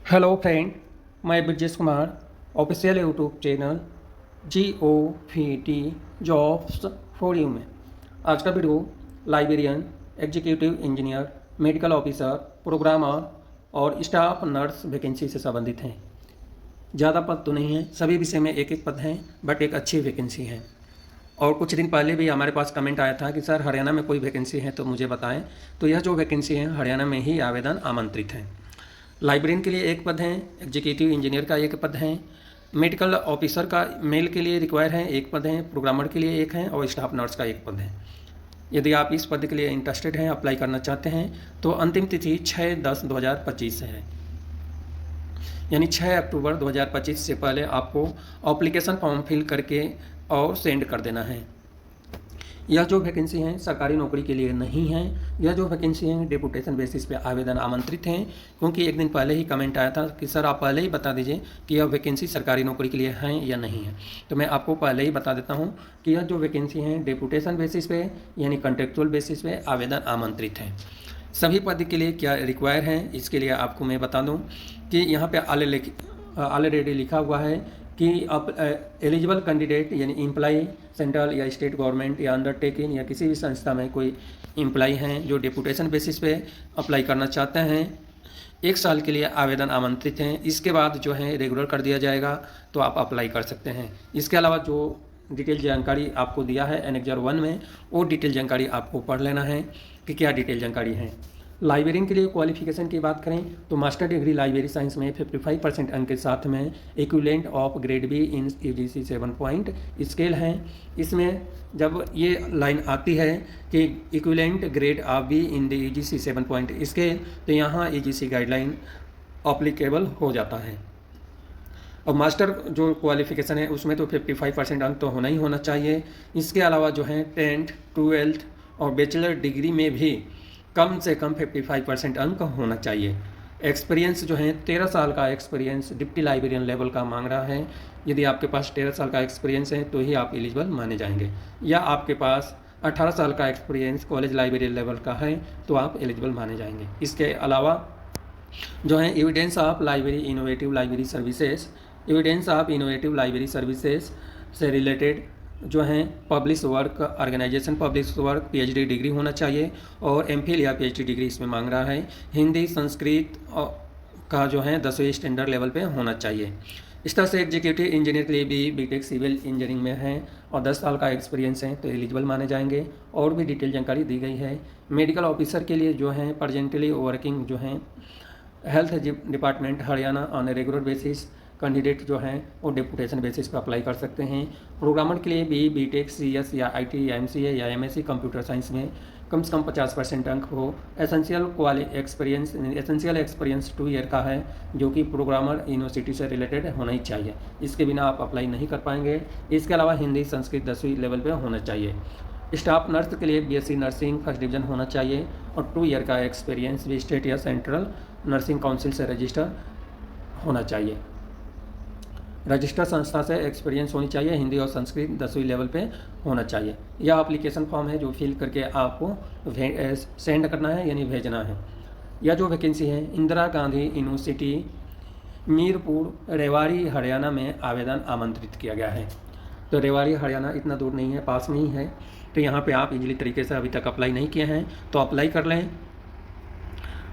Hello friend, मैं Brajesh Kumar official YouTube channel GOVT jobs for you में आज का video librarian, executive engineer, medical officer, programmer और staff nurse vacancy से संबंधित हैं। ज़्यादा पद तो नहीं है, सभी विषय में एक एक पद हैं, बट एक अच्छी वैकेंसी है। और कुछ दिन पहले भी हमारे पास कमेंट आया था कि सर हरियाणा में कोई वैकेंसी है तो मुझे बताएं। तो यह जो वैकेंसी है हरियाणा में ही आवेदन आमंत्रित है। लाइब्रेरियन के लिए एक पद है, एग्जीक्यूटिव इंजीनियर का एक पद है, मेडिकल ऑफिसर का मेल के लिए रिक्वायर है एक पद है, प्रोग्रामर के लिए एक है और स्टाफ नर्स का एक पद है। यदि आप इस पद के लिए इंटरेस्टेड हैं, अप्लाई करना चाहते हैं तो अंतिम तिथि 6/10/2025 है, यानी 6 अक्टूबर 2025 से पहले आपको एप्लीकेशन फॉर्म फिल करके और सेंड कर देना है। यह जो वैकेंसी हैं सरकारी नौकरी के लिए नहीं है, यह जो वैकेंसी हैं डेपुटेशन बेसिस पे आवेदन आमंत्रित हैं। क्योंकि एक दिन पहले ही कमेंट आया था कि सर आप पहले ही बता दीजिए कि यह वैकेंसी सरकारी नौकरी के लिए हैं या नहीं है। तो मैं आपको पहले ही बता देता हूं कि यह जो वैकेंसी हैं डेपुटेशन बेसिस पे यानी कॉन्ट्रेक्चुअल बेसिस पे आवेदन आमंत्रित हैं। सभी पद के लिए क्या रिक्वायर हैं इसके लिए आपको मैं बता दूँ कि यहाँ पर ऑलरेडी लिखा हुआ है कि आप एलिजिबल कैंडिडेट यानी एम्प्लाई सेंट्रल या स्टेट गवर्नमेंट या अंडरटेकिंग या किसी भी संस्था में कोई एम्प्लाई हैं जो डेपुटेशन बेसिस पे अप्लाई करना चाहते हैं, 1 साल के लिए आवेदन आमंत्रित हैं। इसके बाद जो है रेगुलर कर दिया जाएगा तो आप अप्लाई कर सकते हैं। इसके अलावा जो डिटेल जानकारी आपको दिया है एनेक्जर 1 में, वो डिटेल जानकारी आपको पढ़ लेना है कि क्या डिटेल जानकारी है। लाइब्रेरियन के लिए क्वालिफिकेशन की बात करें तो मास्टर डिग्री लाइब्रेरी साइंस में 55% अंक के साथ में equivalent of grade be in UGC 7 point scale है। इसमें जब ये लाइन आती है कि equivalent grade of be in the UGC 7 point scale, तो यहाँ UGC गाइडलाइन अप्लीकेबल हो जाता है। और मास्टर जो क्वालिफिकेशन है उसमें तो 55% अंक तो होना ही होना चाहिए। इसके अलावा जो है 10th 12th और बैचलर डिग्री में भी कम से कम 55% अंक होना चाहिए। एक्सपीरियंस जो है 13 साल का एक्सपीरियंस डिप्टी लाइब्रेरियन लेवल का मांग रहा है। यदि आपके पास 13 साल का एक्सपीरियंस है तो ही आप एलिजिबल माने जाएंगे, या आपके पास 18 साल का एक्सपीरियंस कॉलेज लाइब्रेरियन लेवल का है तो आप एलिजिबल माने जाएंगे। इसके अलावा जो है evidence of library innovative library services, evidence of innovative library services से रिलेटेड जो हैं publish work, organisation publish work, PhD degree होना चाहिए और MPhil या PhD डिग्री इसमें मांग रहा है। हिंदी संस्कृत का जो है 10वीं स्टैंडर्ड लेवल पे होना चाहिए। इस तरह से एग्जीक्यूटिव इंजीनियर के लिए भी बीटेक सिविल इंजीनियरिंग में है और 10 साल का एक्सपीरियंस है तो एलिजिबल माने जाएंगे। और भी डिटेल जानकारी दी गई है। मेडिकल ऑफिसर के लिए जो है प्रजेंटली वर्किंग जो है health department Haryana on regular basis candidate जो हैं वो डेपुटेशन बेसिस पर अप्लाई कर सकते हैं। प्रोग्रामर के लिए भी बीटेक CS या IT या MCA या MSc कंप्यूटर साइंस में कम से कम 50% अंक हो। एसेंशियल एक्सपीरियंस 2 ईयर का है जो कि प्रोग्रामर यूनिवर्सिटी से रिलेटेड होना ही चाहिए, इसके बिना आप अप्लाई नहीं कर पाएंगे। इसके अलावा हिंदी संस्कृत 10वीं लेवल पर होना चाहिए। स्टाफ नर्स के लिए BSc नर्सिंग फर्स्ट डिवीजन होना चाहिए और 2 ईयर का एक्सपीरियंस भी स्टेट या सेंट्रल नर्सिंग काउंसिल से रजिस्टर होना चाहिए। रजिस्टर संस्था से एक्सपीरियंस होनी चाहिए। हिंदी और संस्कृत 10वीं लेवल पे होना चाहिए। यह एप्लीकेशन फॉर्म है जो फिल करके आपको सेंड करना है यानी भेजना है। यह जो वैकेंसी है इंदिरा गांधी यूनिवर्सिटी मीरपुर रेवाड़ी हरियाणा में आवेदन आमंत्रित किया गया है। तो रेवाड़ी हरियाणा इतना दूर नहीं है, पास में ही है। तो यहाँ पे आप इजीली तरीके से अभी तक अप्लाई नहीं किए हैं तो अप्लाई कर लें।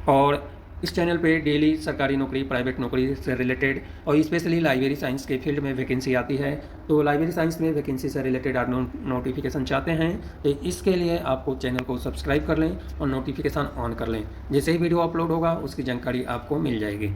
और इस चैनल पे डेली सरकारी नौकरी, प्राइवेट नौकरी से रिलेटेड और स्पेशली लाइब्रेरी साइंस के फील्ड में वैकेंसी आती है। तो लाइब्रेरी साइंस में वैकेंसी से रिलेटेड आप नोटिफिकेशन चाहते हैं तो इसके लिए आपको चैनल को सब्सक्राइब कर लें और नोटिफिकेशन ऑन कर लें। जैसे ही वीडियो अपलोड होगा उसकी जानकारी आपको मिल जाएगी।